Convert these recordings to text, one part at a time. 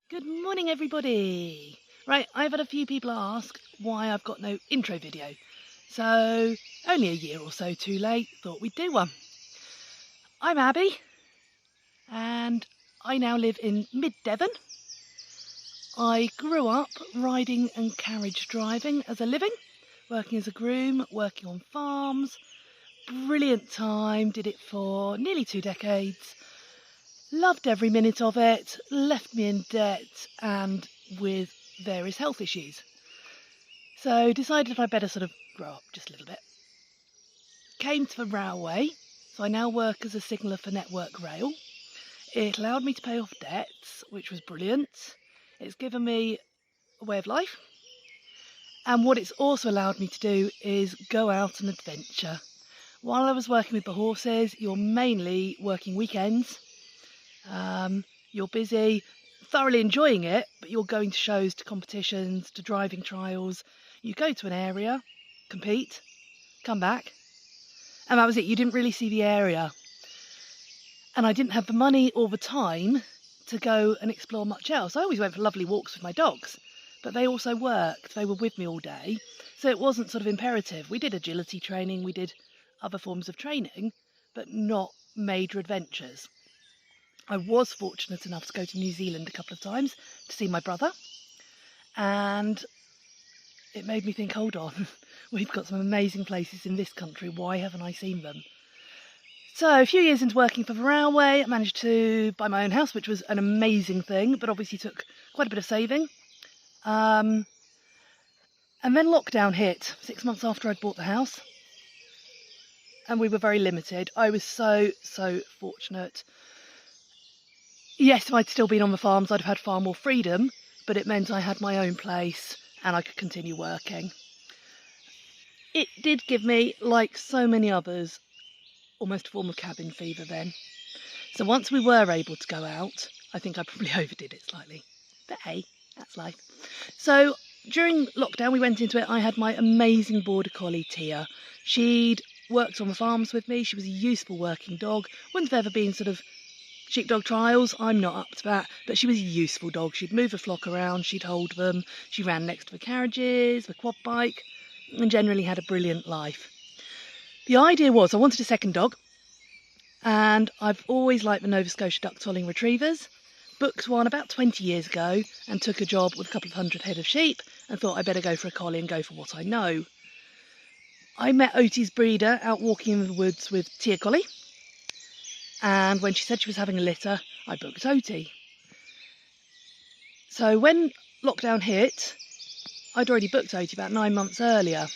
Good morning, everybody. Right, I've had a few people ask why I've got no intro video. So, only a year or so too late, thought we'd do one. I'm Abby, and I now live in mid-Devon. I grew up riding and carriage driving as a living, working as a groom, working on farms. Brilliant time, did it for nearly 2 decades. Loved every minute of it, left me in debt and with various health issues. So decided I'd better sort of grow up just a little bit. Came to the railway, so I now work as a signaller for Network Rail. It allowed me to pay off debts, which was brilliant. It's given me a way of life. And what it's also allowed me to do is go out and adventure. While I was working with the horses, you're mainly working weekends. You're busy, thoroughly enjoying it, but you're going to shows, to competitions, to driving trials. You go to an area, compete, come back, and that was it. You didn't really see the area. And I didn't have the money or the time to go and explore much else. I always went for lovely walks with my dogs, but they also worked. They were with me all day. So it wasn't sort of imperative. We did agility training, we did other forms of training, but not major adventures. I was fortunate enough to go to New Zealand a couple of times to see my brother, and it made me think, hold on, we've got some amazing places in this country, why haven't I seen them? So a few years into working for the railway, I managed to buy my own house, which was an amazing thing, but obviously took quite a bit of saving. And then lockdown hit 6 months after I'd bought the house, and we were very limited. I was so fortunate. Yes, if I'd still been on the farms, I'd have had far more freedom, but it meant I had my own place and I could continue working. It did give me, like so many others, almost a form of cabin fever then. So once we were able to go out, I think I probably overdid it slightly. But hey, that's life. So during lockdown, we went into it. I had my amazing border collie, Tia. She'd worked on the farms with me. She was a useful working dog. Wouldn't have ever been sort of sheepdog trials, I'm not up to that, but she was a useful dog. She'd move the flock around, she'd hold them, she ran next to the carriages, the quad bike, and generally had a brilliant life. The idea was I wanted a second dog, and I've always liked the Nova Scotia duck tolling retrievers. Booked one about 20 years ago and took a job with a couple of hundred head of sheep and thought I'd better go for a collie and go for what I know. I met Otie's breeder out walking in the woods with Tia Collie. And when she said she was having a litter, I booked Otie. So when lockdown hit, I'd already booked Otie about 9 months earlier.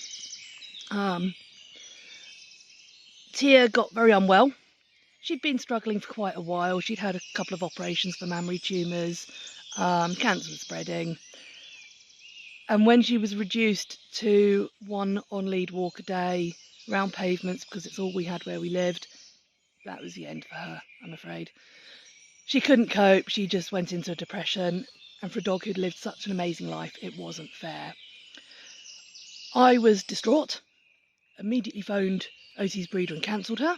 Tia got very unwell. She'd been struggling for quite a while. She'd had a couple of operations for mammary tumours, cancer was spreading. And when she was reduced to one on-lead walk a day, round pavements, because it's all we had where we lived, that was the end for her, I'm afraid. She couldn't cope, she just went into a depression, and for a dog who'd lived such an amazing life, it wasn't fair. I was distraught, immediately phoned Otie's breeder and cancelled her.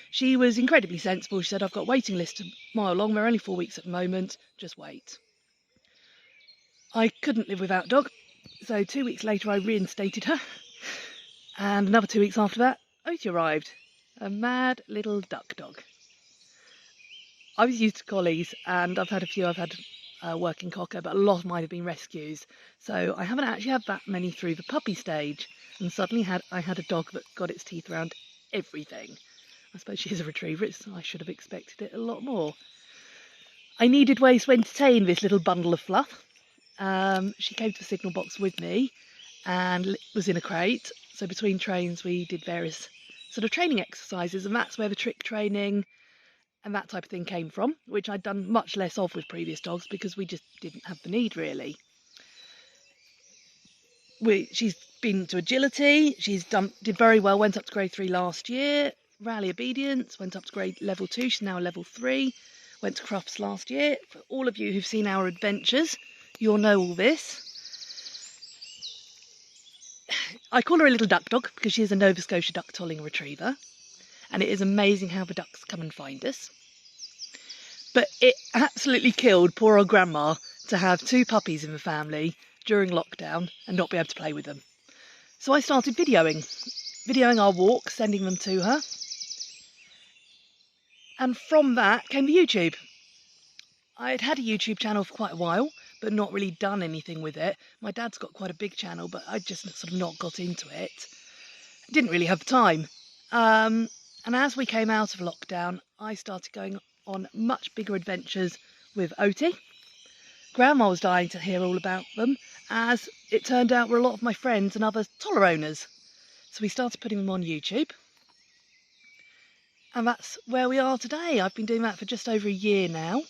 She was incredibly sensible. She said, I've got a waiting list a mile long, we're only 4 weeks at the moment, just wait. I couldn't live without a dog, so 2 weeks later I reinstated her, and another 2 weeks after that, Otie arrived. A mad little duck dog. I was used to collies, and I've had a few. I've had working cocker, but a lot of mine have been rescues. So I haven't actually had that many through the puppy stage. And suddenly I had a dog that got its teeth around everything. I suppose she is a retriever. I should have expected it a lot more. I needed ways to entertain this little bundle of fluff. She came to the signal box with me and was in a crate. So between trains we did various sort of training exercises, and that's where the trick training and that type of thing came from, which I'd done much less of with previous dogs because we just didn't have the need really. She's been to agility, did very well, went up to grade 3 last year, rally obedience, went up to grade level 2, she's now level 3, went to Crufts last year. For all of you who've seen our adventures, you'll know all this. I call her a little duck dog because she is a Nova Scotia duck tolling retriever, and it is amazing how the ducks come and find us. But it absolutely killed poor old grandma to have 2 puppies in the family during lockdown and not be able to play with them. So I started videoing our walks, sending them to her. And from that came the YouTube. I'd had a YouTube channel for quite a while, but not really done anything with it. My dad's got quite a big channel, but I just sort of not got into it. Didn't really have the time. And as we came out of lockdown, I started going on much bigger adventures with Oti. Grandma was dying to hear all about them, as it turned out were a lot of my friends and other toller owners. So we started putting them on YouTube. And that's where we are today. I've been doing that for just over a year now.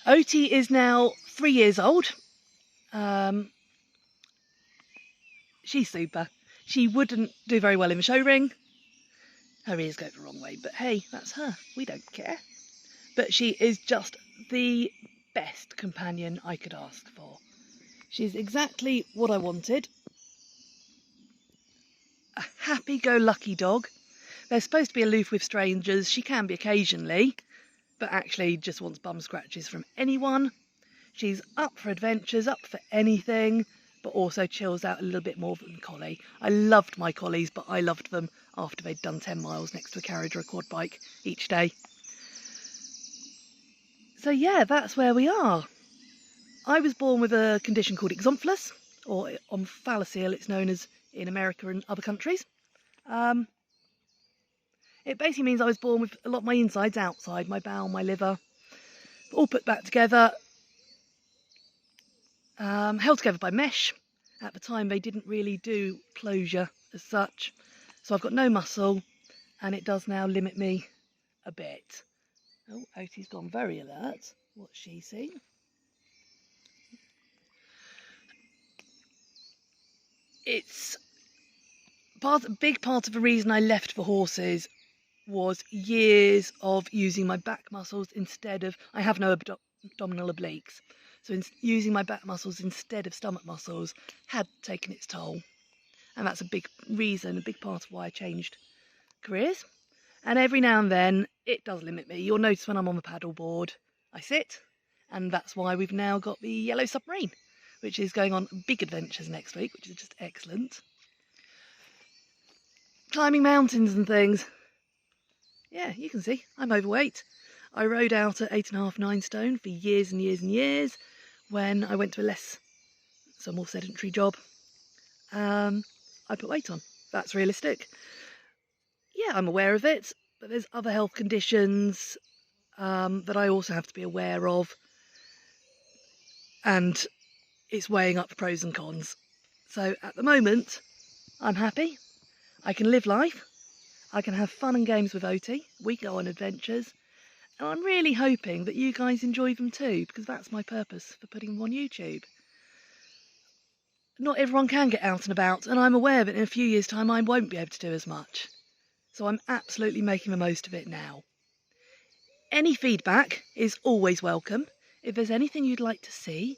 Oti is now 3 years old. She's super. She wouldn't do very well in the show ring. Her ears go the wrong way, but hey, that's her. We don't care. But she is just the best companion I could ask for. She's exactly what I wanted. A happy-go-lucky dog. They're supposed to be aloof with strangers. She can be occasionally, but actually just wants bum scratches from anyone. She's up for adventures, up for anything, but also chills out a little bit more than Collie. I loved my collies, but I loved them after they'd done 10 miles next to a carriage or a quad bike each day. So yeah, that's where we are. I was born with a condition called exomphalus, or omphalocele it's known as in America and other countries. It basically means I was born with a lot of my insides outside, my bowel, my liver, all put back together, held together by mesh. At the time they didn't really do closure as such, so I've got no muscle, and it does now limit me a bit. Oh, Oti's gone very alert. What's she seen? It's a big part of the reason I left the horses was years of using my back muscles instead of, I have no abdominal obliques, so using my back muscles instead of stomach muscles had taken its toll, and that's a big reason, a big part of why I changed careers. And every now and then it does limit me. You'll notice when I'm on the paddle board I sit, and that's why we've now got the yellow submarine, which is going on big adventures next week, which is just excellent. Climbing mountains and things. Yeah, you can see, I'm overweight. I rode out at 8.5, 9 stone for years and years and years when I went to a more sedentary job. I put weight on. That's realistic. Yeah, I'm aware of it, but there's other health conditions that I also have to be aware of, and it's weighing up the pros and cons. So at the moment, I'm happy. I can live life. I can have fun and games with Oti. We go on adventures. And I'm really hoping that you guys enjoy them too, because that's my purpose for putting them on YouTube. Not everyone can get out and about, and I'm aware that in a few years' time I won't be able to do as much. So I'm absolutely making the most of it now. Any feedback is always welcome. If there's anything you'd like to see,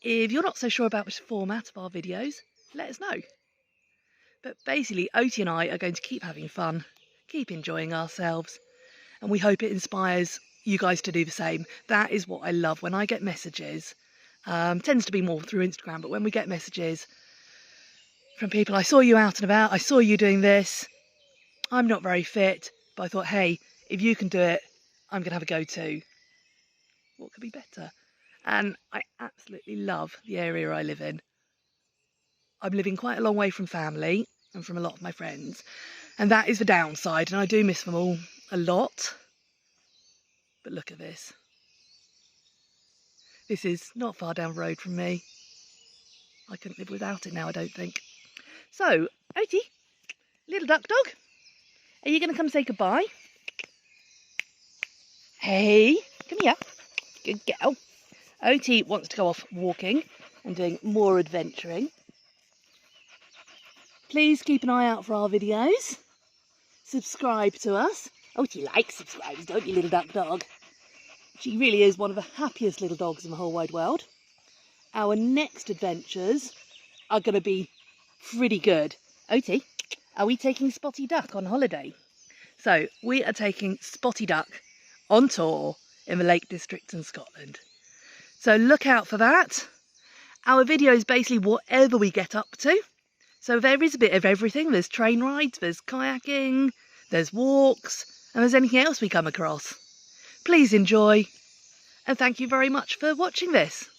if you're not so sure about the format of our videos, let us know. But basically, Oti and I are going to keep having fun, keep enjoying ourselves, and we hope it inspires you guys to do the same. That is what I love when I get messages. Tends to be more through Instagram, but when we get messages from people, I saw you out and about, I saw you doing this, I'm not very fit, but I thought, hey, if you can do it, I'm going to have a go too. What could be better? And I absolutely love the area I live in. I'm living quite a long way from family and from a lot of my friends, and that is the downside, and I do miss them all a lot. But look at this. This is not far down the road from me. I couldn't live without it now, I don't think. So, Oti, little duck dog, are you going to come say goodbye? Hey, come here. Good girl. Oti wants to go off walking and doing more adventuring. Please keep an eye out for our videos. Subscribe to us. Oti likes subscribers, don't you, little duck dog? She really is one of the happiest little dogs in the whole wide world. Our next adventures are going to be pretty good. Oti, are we taking Spotty Duck on holiday? So we are taking Spotty Duck on tour in the Lake District in Scotland. So look out for that. Our video is basically whatever we get up to. So there is a bit of everything. There's train rides, there's kayaking, there's walks, and there's anything else we come across. Please enjoy, and thank you very much for watching this.